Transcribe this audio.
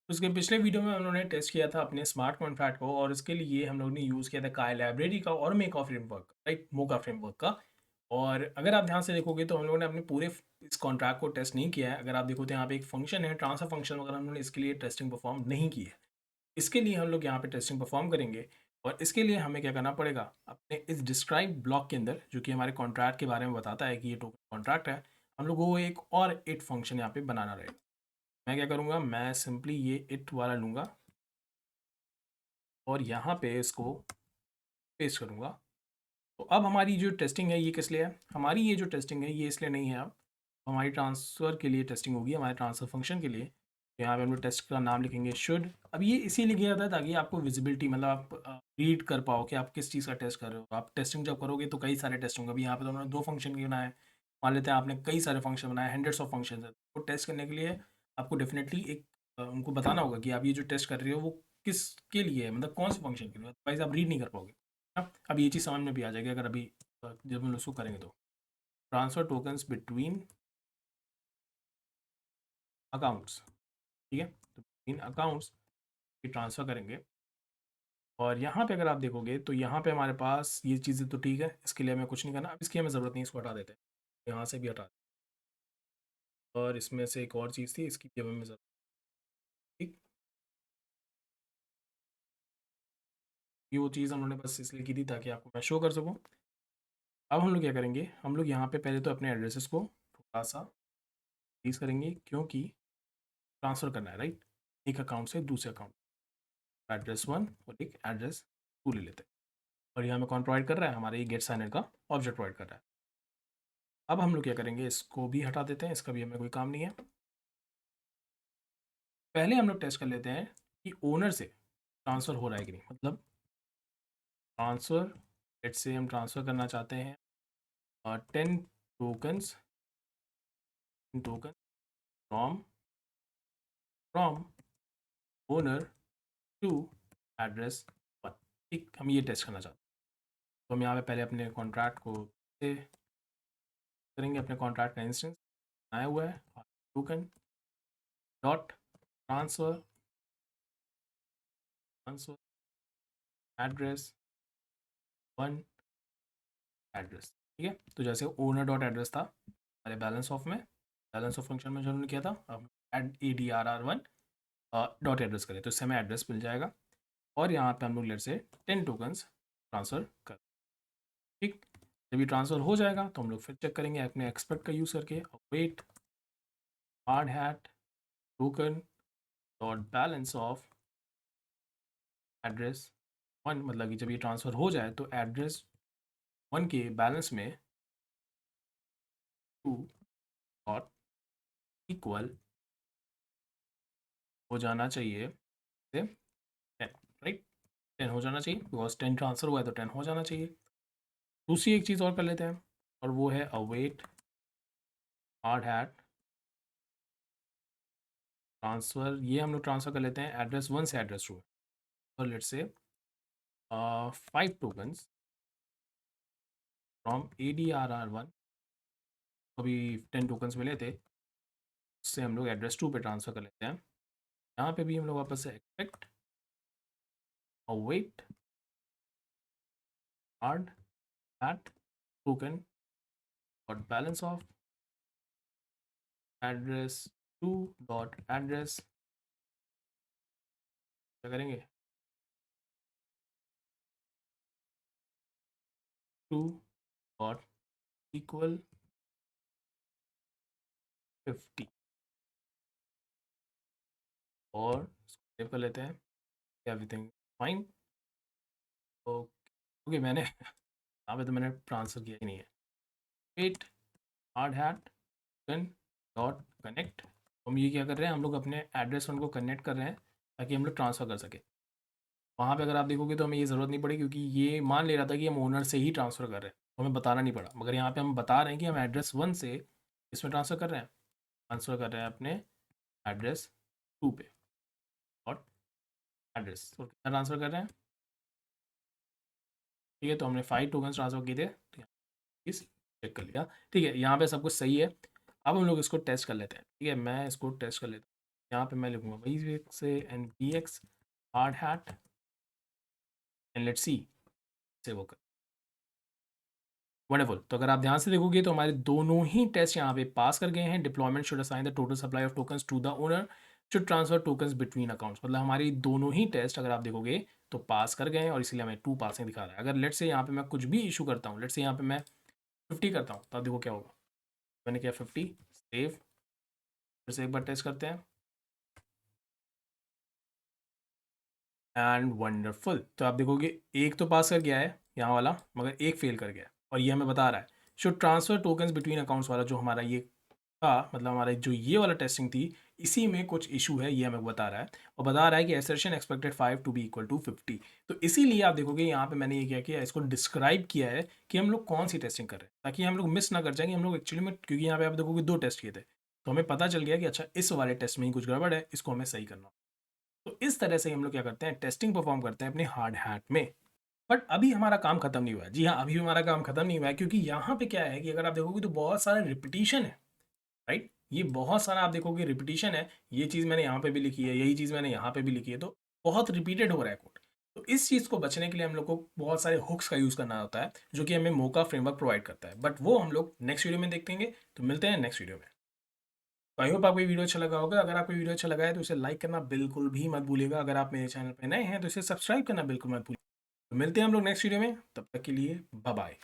उसके पिछले वीडियो में उन्होंने टेस्ट किया था अपने स्मार्ट कॉन्ट्रैक्ट को और इसके लिए हम लोग ने यूज़ किया था काई लाइब्रेरी का और मेका फ्रेमवर्क, राइट, मोका फ्रेमवर्क का। और अगर आप ध्यान से देखोगे तो हम लोगों ने अपने पूरे इस कॉन्ट्रैक्ट को टेस्ट नहीं किया है। अगर आप देखो तो यहाँ पे एक फंक्शन है ट्रांसफर फंक्शन वगैरह, हमने इसके लिए टेस्टिंग परफॉर्म नहीं की है। इसके लिए हम लोग यहाँ पे टेस्टिंग परफॉर्म करेंगे और इसके लिए हमें क्या करना पड़ेगा, अपने इस डिस्क्राइब ब्लॉक के अंदर जो कि हमारे कॉन्ट्रैक्ट के बारे में बताता है कि ये टोकन कॉन्ट्रैक्ट है, हम लोग को एक और इट फंक्शन यहाँ पे बनाना रहेगा। मैं क्या करूँगा, मैं सिंपली ये इट वाला लूँगा और यहाँ पे इसको पेस्ट करूँगा। तो अब हमारी जो टेस्टिंग है ये किस लिए है, हमारी ये जो टेस्टिंग है ये इसलिए नहीं है, अब हमारी ट्रांसफ़र के लिए टेस्टिंग होगी, हमारे ट्रांसफ़र फंक्शन के लिए। यहाँ पे हम लोग टेस्ट का नाम लिखेंगे शुड। अब ये इसीलिए किया जाता है ताकि आपको विजिबिलिटी, मतलब आप रीड कर पाओ कि आप किस चीज़ का टेस्ट कर रहे हो। आप टेस्टिंग जब करोगे तो कई सारे टेस्ट होंगे। अभी यहाँ पे तो उन्होंने 2 फंक्शन क्यों बनाए, मान लेते हैं आपने कई सारे फंक्शन बनाए, हंड्रेड्स ऑफ फंक्शन है, तो टेस्ट करने के लिए आपको डेफिनेटली एक उनको बताना होगा कि आप ये जो टेस्ट कर रहे हो वो किसके लिए है, मतलब कौन से फंक्शन के लिए, अदरवाइज आप रीड नहीं कर पाओगे। हाँ, अब ये चीज़ समझ में भी आ जाएगी अगर अभी जब हम उसको करेंगे तो ट्रांसफ़र टोकन्स बिटवीन अकाउंट्स, ठीक है, तो बिटवीन अकाउंट्स की ट्रांसफ़र करेंगे। और यहाँ पे अगर आप देखोगे तो यहाँ पे हमारे पास ये चीज़ें तो ठीक है, इसके लिए हमें कुछ नहीं करना, अब इसकी हमें ज़रूरत नहीं, इसको हटा देते हैं, यहाँ से भी हटा देते हैं। और इसमें से एक और चीज़ थी, इसकी भी हमें ज़रूरत, ठीक, ये वो चीज़ हम लोगों ने बस इसलिए की थी ताकि आपको मैं शो कर सकूँ। अब हम लोग क्या करेंगे, हम लोग यहाँ पे पहले तो अपने एड्रेसेस को थोड़ा सा इंक्रीज़ करेंगे क्योंकि ट्रांसफ़र करना है, राइट, एक अकाउंट से दूसरे अकाउंट, एड्रेस 1 और एक एड्रेस 2 ले लेते हैं। और ये हमें कौन प्रोवाइड कर रहा है, हमारे ये गेट साइनर का ऑब्जेक्ट प्रोवाइड कर रहा है। अब हम लोग क्या करेंगे, इसको भी हटा देते हैं, इसका भी हमें कोई काम नहीं है। पहले हम लोग टेस्ट कर लेते हैं कि ओनर से ट्रांसफ़र हो रहा है कि नहीं, मतलब ट्रांसफ़र, लेट्स से हम ट्रांसफ़र करना चाहते हैं 10 tokens token from from owner to address 1, ठीक, हम ये टेस्ट करना चाहते हैं। तो हम यहाँ पे पहले अपने कॉन्ट्रैक्ट को से करेंगे, अपने कॉन्ट्रैक्ट का इंस्टेंस आया हुआ है, token dot transfer transfer address 1 address, ठीक है। तो जैसे ओनर डॉट एड्रेस था हमारे बैलेंस ऑफ में, बैलेंस ऑफ फंक्शन में जो उन्होंने किया था, अब एड ADRR1 डॉट एड्रेस करें तो इससे हमें एड्रेस मिल जाएगा। और यहाँ पे हम लोग लेट से 10 टोकन्स ट्रांसफ़र कर, ठीक। जब ये ट्रांसफ़र हो जाएगा तो हम लोग फिर चेक करेंगे अपने एक्सपेक्ट का यूज़ करके, await hard hat token dot balance of address 1, मतलब कि जब ये ट्रांसफ़र हो जाए तो एड्रेस 1 के बैलेंस में 2 डॉट इक्वल हो जाना चाहिए से 10, राइट, 10 हो जाना चाहिए बिकॉज 10 ट्रांसफ़र हुआ है तो 10 हो जाना चाहिए। दूसरी एक चीज़ और कर लेते हैं और वो है अवेट हार्ड हैट ट्रांसफ़र, ये हम लोग ट्रांसफ़र कर लेते हैं एड्रेस 1 से एड्रेस 2, और let's say 5 tokens from ADRR1, अभी 10 टोकन्स मिले थे, उससे हम लोग एड्रेस 2 पे ट्रांसफ़र कर लेते हैं। यहाँ पे भी हम लोग वापस से expect await hard hat token और balance of address 2 dot address, क्या करेंगे, 2 डॉट इक्वल 50, और सेव कर लेते हैं, एवरीथिंग फाइन। ओके, मैंने यहाँ पे तो मैंने ट्रांसफ़र किया ही नहीं है। Await hard hat token dot connect, हम ये क्या कर रहे हैं, हम लोग अपने एड्रेस वन को कनेक्ट कर रहे हैं ताकि हम लोग ट्रांसफ़र कर सकें। वहाँ पे अगर आप देखोगे तो हमें ये ज़रूरत नहीं पड़ी क्योंकि ये मान ले रहा था कि हम ओनर से ही ट्रांसफ़र कर रहे हैं, तो हमें बताना नहीं पड़ा। मगर यहाँ पे हम बता रहे हैं कि हम एड्रेस 1 से इसमें ट्रांसफ़र कर रहे हैं, ट्रांसफ़र कर रहे हैं अपने एड्रेस 2 पे, और एड्रेस और कितना ट्रांसफ़र कर रहे हैं, ठीक है। तो हमने 5 टोकन ट्रांसफ़र किए थे, तो यहाँ इस चेक कर लिया, ठीक है, यहाँ पे सब कुछ सही है। अब हम लोग इसको टेस्ट कर लेते हैं, ठीक है, मैं इसको टेस्ट कर लेता हूँ। यहाँ पे मैं लिखूँगा वही से and B X hardhat and let's see से वो कर वंडरफुल। तो अगर आप ध्यान से देखोगे तो हमारे दोनों ही टेस्ट यहाँ पे पास कर गए हैं। Deployment should assign the total supply of tokens to the owner, should transfer tokens between accounts. मतलब हमारी दोनों ही टेस्ट अगर आप देखोगे तो पास कर गए हैं और इसीलिए हमें 2 पासिंग दिखा रहा है। अगर लेट से यहाँ पे मैं कुछ भी इशू करता हूँ, लेट से यहाँ पे मैं 50 करता हूँ, तो आप देखो क्या होगा। मैंने किया 50 सेव, फिर से एक बार टेस्ट करते हैं एंड वंडरफुल। तो आप देखोगे एक तो पास कर गया है यहाँ वाला, मगर एक फेल कर गया है और ये हमें बता रहा है should transfer tokens between accounts वाला जो हमारा ये था, मतलब हमारा जो ये वाला टेस्टिंग थी इसी में कुछ इशू है, ये हमें बता रहा है। और बता रहा है कि assertion expected 5 to be equal to 50। तो इसीलिए आप देखोगे यहाँ पे मैंने ये क्या किया, इसको डिस्क्राइब किया है कि हम लोग कौन सी टेस्टिंग कर रहे हैं, ताकि हम लोग मिस ना कर जाएंगे हम लोग एक्चुअली में। क्योंकि यहाँ पे आप देखोगे 2 टेस्ट किए थे, तो हमें पता चल गया कि अच्छा इस वाले टेस्ट में ही कुछ गड़बड़ है, इसको हमें सही करना। तो इस तरह से हम लोग क्या करते हैं, टेस्टिंग परफॉर्म करते हैं अपने हार्ड हैट में। बट अभी हमारा काम खत्म नहीं हुआ है। जी हाँ, अभी हमारा काम खत्म नहीं हुआ है, क्योंकि यहाँ पे क्या है कि अगर आप देखोगे तो बहुत सारा रिपीटिशन है, राइट। ये बहुत सारा आप देखोगे रिपीटिशन है। ये चीज़ मैंने यहाँ पे भी लिखी है, यही चीज़ मैंने यहाँ पे भी लिखी है, तो बहुत रिपीटेड हो रहा है कोड। तो इस चीज़ को बचने के लिए हम लोग को बहुत सारे हुक्स का यूज़ करना होता है, जो कि हमें मोका फ्रेमवर्क प्रोवाइड करता है। बट वो हम लोग नेक्स्ट वीडियो में देखेंगे। तो मिलते हैं नेक्स्ट वीडियो में। तो आई होप आपको ये वीडियो अच्छा लगा होगा। अगर आपको वीडियो अच्छा लगा है तो इसे लाइक करना बिल्कुल भी मत भूलिएगा। अगर आप मेरे चैनल पर नए हैं तो इसे सब्सक्राइब करना बिल्कुल मत भूलिएगा। तो मिलते हैं हम लोग नेक्स्ट वीडियो में, तब तक के लिए बाय बाय।